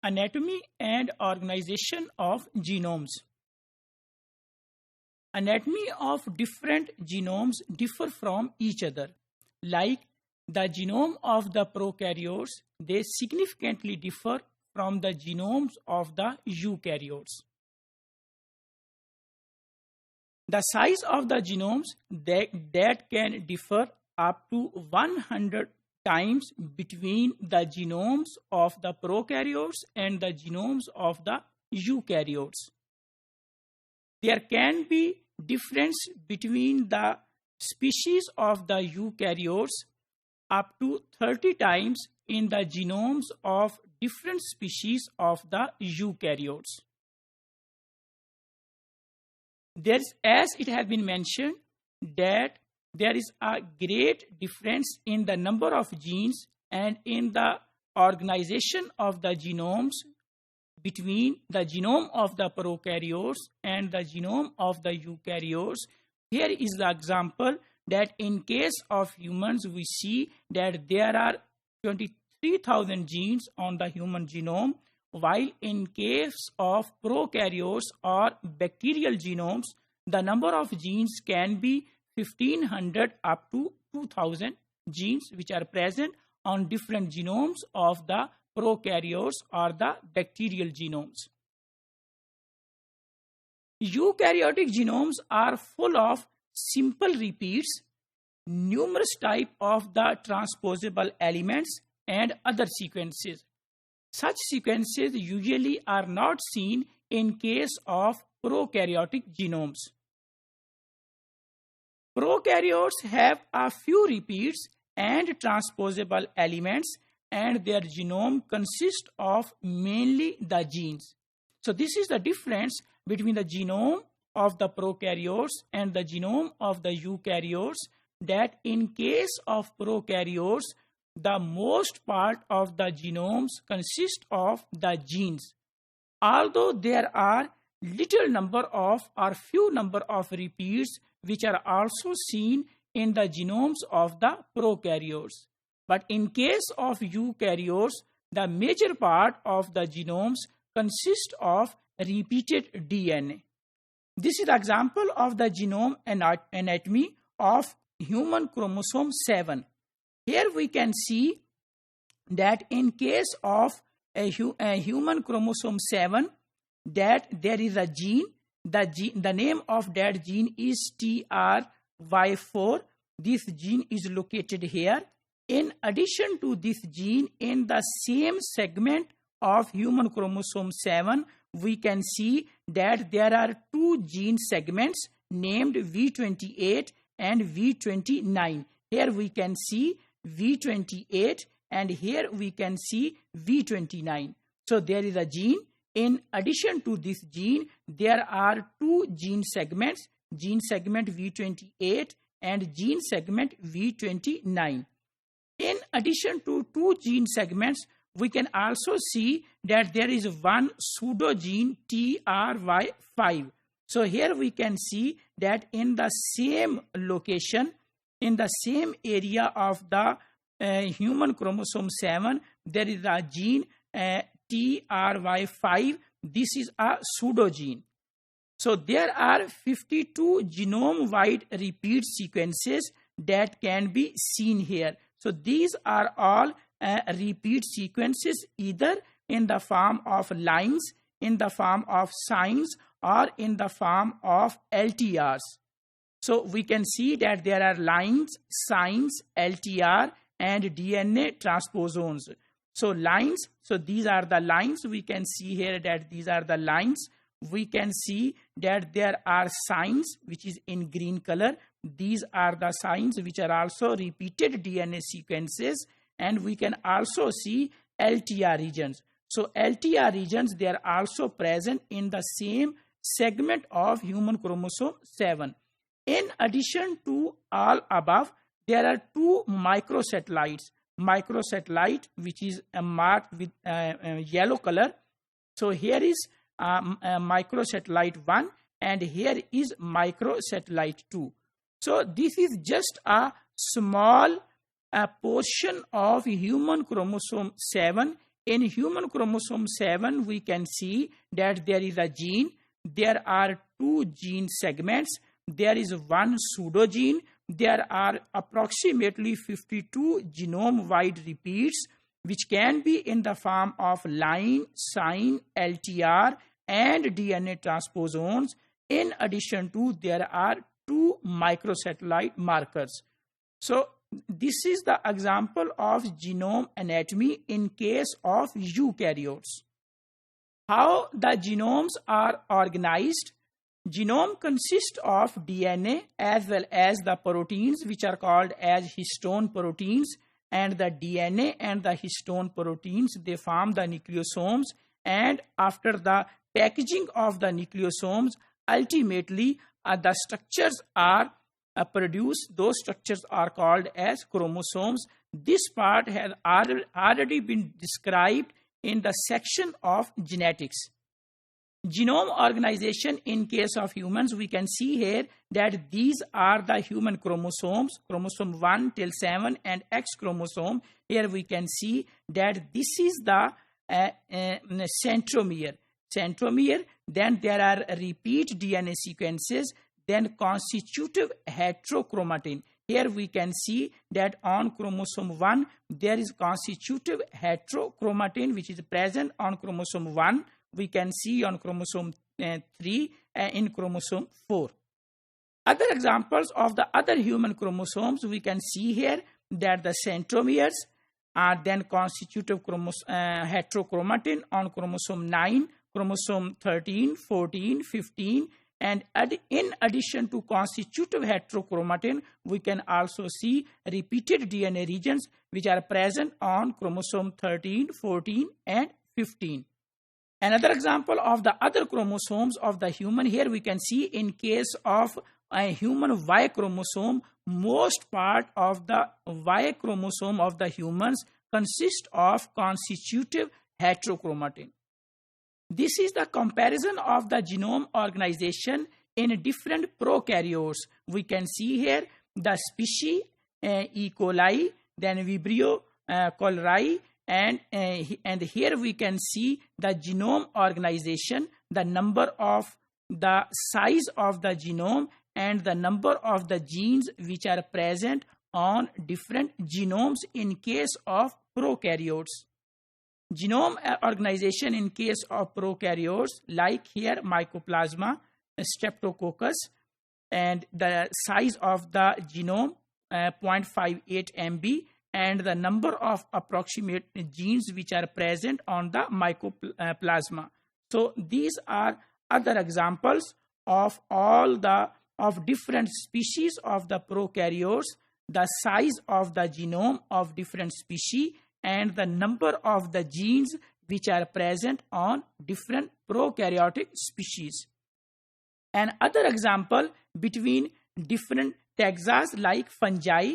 Anatomy and organization of genomes. Anatomy of different genomes differ from each other. Like the genome of the prokaryotes, they significantly differ from the genomes of the eukaryotes. The size of the genomes that can differ up to 100 times between the genomes of the prokaryotes and the genomes of the eukaryotes. There can be difference between the species of the eukaryotes up to 30 times in the genomes of different species of the eukaryotes. As it has been mentioned, that there is a great difference in the number of genes and in the organization of the genomes between the genome of the prokaryotes and the genome of the eukaryotes. Here is the example that in case of humans, we see that there are 23,000 genes on the human genome, while in case of prokaryotes or bacterial genomes, the number of genes can be 1,500 up to 2,000 genes which are present on different genomes of the prokaryotes or the bacterial genomes. Eukaryotic genomes are full of simple repeats, numerous types of the transposable elements, and other sequences. Such sequences usually are not seen in case of prokaryotic genomes. Prokaryotes have a few repeats and transposable elements, and their genome consists of mainly the genes. So this is the difference between the genome of the prokaryotes and the genome of the eukaryotes, that in case of prokaryotes, the most part of the genomes consist of the genes. Although there are little number of or few number of repeats which are also seen in the genomes of the prokaryotes. But in case of eukaryotes, the major part of the genomes consist of repeated DNA. This is the example of the genome anatomy of human chromosome 7. Here we can see that in case of a human chromosome 7, that there is a gene. The name of that gene is TRY4. This gene is located here. In addition to this gene, in the same segment of human chromosome 7, we can see that there are two gene segments named V28 and V29. Here we can see V28 and here we can see V29. So there is a gene. In addition to this gene, there are two gene segments, gene segment V28 and gene segment V29. In addition to two gene segments, we can also see that there is one pseudogene TRY5. So here we can see that in the same location, in the same area of the human chromosome 7, there is a gene TRY5. This is a pseudogene. So there are 52 genome-wide repeat sequences that can be seen here. So these are all repeat sequences, either in the form of lines, in the form of signs, or in the form of LTRs. So we can see that there are lines, signs, LTR, and DNA transposons. So lines, so these are the lines. We can see here that these are the lines. We can see that there are signs which is in green color. These are the signs which are also repeated DNA sequences, and we can also see LTR regions. So LTR regions, they are also present in the same segment of human chromosome 7. In addition to all above, there are two microsatellites. Microsatellite which is marked with yellow color. So here is microsatellite 1 and here is microsatellite 2. So this is just a small portion of human chromosome 7 In human chromosome 7, we can see that there is a gene. There are 2 gene segments. There is 1 pseudogene. There are approximately 52 genome-wide repeats, which can be in the form of line, sign, LTR, and DNA transposons. In addition to, there are 2 microsatellite markers. So this is the example of genome anatomy in case of eukaryotes. How the genomes are organized? Genome consists of DNA as well as the proteins, which are called as histone proteins, and the DNA and the histone proteins, they form the nucleosomes, and after the packaging of the nucleosomes, ultimately the structures are produced. Those structures are called as chromosomes. This part has already been described in the section of genetics. Genome organization in case of humans, we can see here that these are the human chromosomes, chromosome 1 till 7 and X chromosome. Here we can see that this is the centromere. Then there are repeat DNA sequences, then constitutive heterochromatin. Here we can see that on chromosome 1, there is constitutive heterochromatin which is present on chromosome 1. We can see on chromosome 3 in chromosome 4. Other examples of the other human chromosomes, we can see here that the centromeres are then constitutive heterochromatin on chromosome 9, chromosome 13, 14, 15, and in addition to constitutive heterochromatin, we can also see repeated DNA regions which are present on chromosome 13, 14, and 15. Another example of the other chromosomes of the human, here we can see in case of a human Y chromosome, most part of the Y chromosome of the humans consist of constitutive heterochromatin. This is the comparison of the genome organization in different prokaryotes. We can see here the species E. coli, then Vibrio cholerae, and here we can see the genome organization, the number of the size of the genome, and the number of the genes which are present on different genomes in case of prokaryotes. Genome organization in case of prokaryotes, like here Mycoplasma, Streptococcus, and the size of the genome 0.58 MB, and the number of approximate genes which are present on the Mycoplasma. So these are other examples of of different species of the prokaryotes, the size of the genome of different species, and the number of the genes which are present on different prokaryotic species. Another example between different taxa like fungi,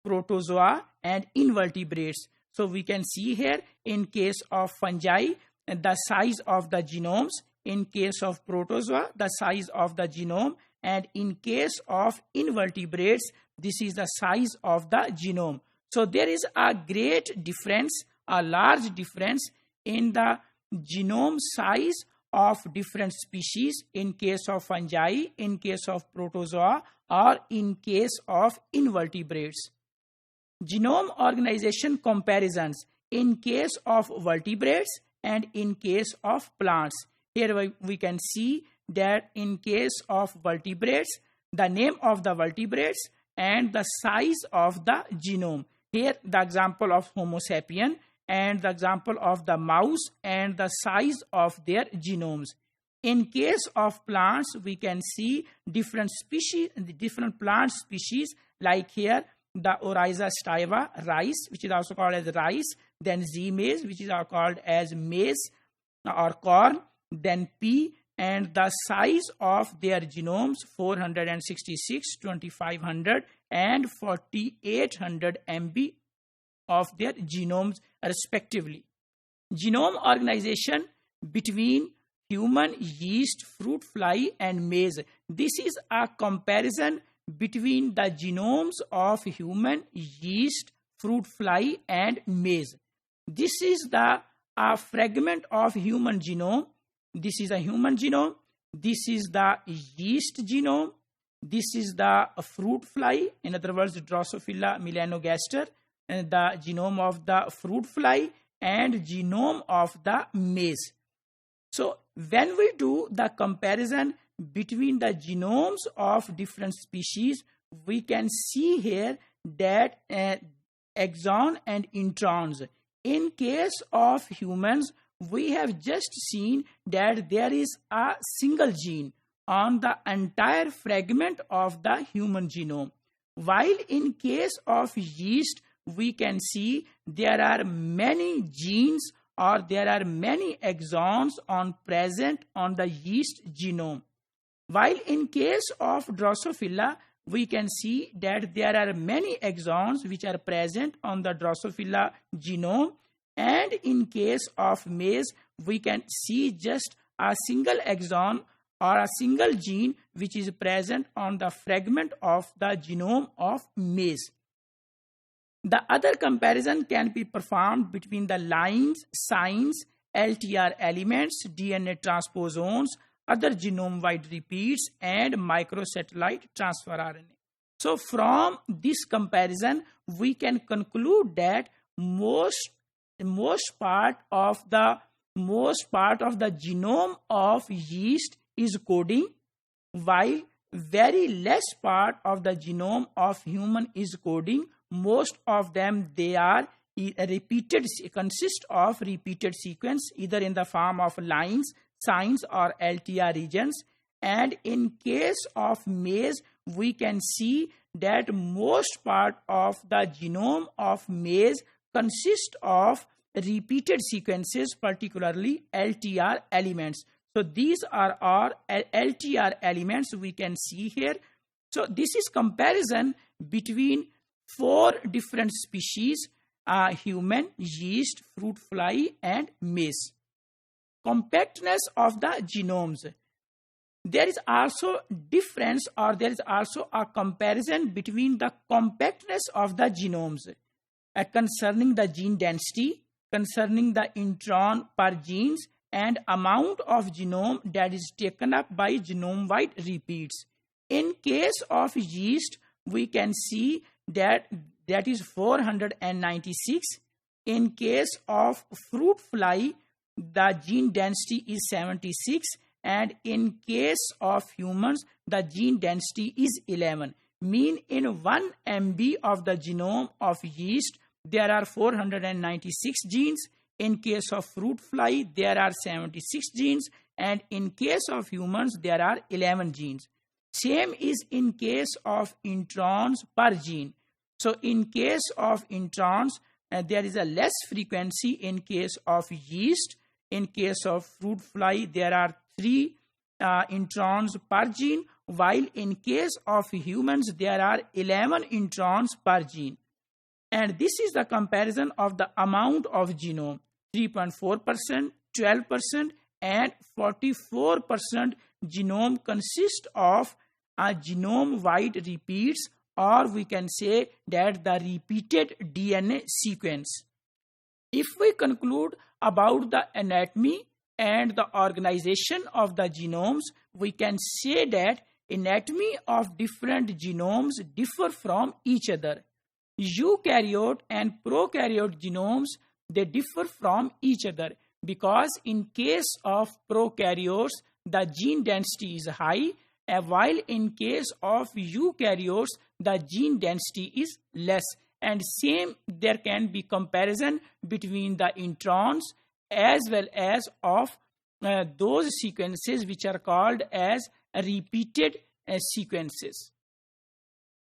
protozoa, and invertebrates. So we can see here in case of fungi, the size of the genomes, in case of protozoa, the size of the genome, and in case of invertebrates, this is the size of the genome. So there is a great difference, a large difference in the genome size of different species in case of fungi, in case of protozoa, or in case of invertebrates. Genome organization comparisons in case of vertebrates and in case of plants. Here we can see that in case of vertebrates, the name of the vertebrates and the size of the genome. Here the example of Homo sapien and the example of the mouse and the size of their genomes. In case of plants, we can see different species, different plant species, like here the Oryza stiva, rice, which is also called as rice, then Z maize, which is called as maize or corn, then pea, and the size of their genomes 466, 2500, and 4800 MB of their genomes respectively. Genome organization between human, yeast, fruit fly, and maize. This is a comparison between the genomes of human, yeast, fruit fly, and maize. This is the a fragment of human genome. This is a human genome. This is the yeast genome. This is the fruit fly, in other words, Drosophila melanogaster, and the genome of the fruit fly and genome of the maize. So when we do the comparison between the genomes of different species, we can see here that exon and introns. In case of humans, we have just seen that there is a single gene on the entire fragment of the human genome. While in case of yeast, we can see there are many genes or there are many exons present on the yeast genome. While in case of Drosophila, we can see that there are many exons which are present on the Drosophila genome. And in case of maize, we can see just a single exon or a single gene which is present on the fragment of the genome of maize. The other comparison can be performed between the lines, signs, LTR elements, DNA transposons, other genome-wide repeats, and microsatellite transfer RNA. So from this comparison, we can conclude that most part of the genome of yeast is coding, while very less part of the genome of human is coding. Most of them, they are consist of repeated sequence, either in the form of lines, signs, or LTR regions. And in case of maize, we can see that most part of the genome of maize consist of repeated sequences, particularly LTR elements. So these are our LTR elements we can see here. So this is comparison between 4 different species: human, yeast, fruit fly, and maize. Compactness of the genomes. There is also difference, or there is also a comparison between the compactness of the genomes concerning the gene density, concerning the intron per genes, and amount of genome that is taken up by genome-wide repeats. In case of yeast, we can see that is 496. In case of fruit fly, the gene density is 76. And in case of humans, the gene density is 11. Mean in 1 MB of the genome of yeast, there are 496 genes. In case of fruit fly, there are 76 genes. And in case of humans, there are 11 genes. Same is in case of introns per gene. So in case of introns, there is a less frequency in case of yeast. In case of fruit fly, there are 3 introns per gene, while in case of humans, there are 11 introns per gene. And this is the comparison of the amount of genome: 3.4%, 12%, and 44% genome consist of genome-wide repeats, or we can say that the repeated DNA sequence. If we conclude about the anatomy and the organization of the genomes, we can say that anatomy of different genomes differ from each other. Eukaryote and prokaryote genomes, they differ from each other because in case of prokaryotes, the gene density is high, while in case of eukaryotes, the gene density is less. And same, there can be comparison between the introns as well as of those sequences which are called as repeated sequences.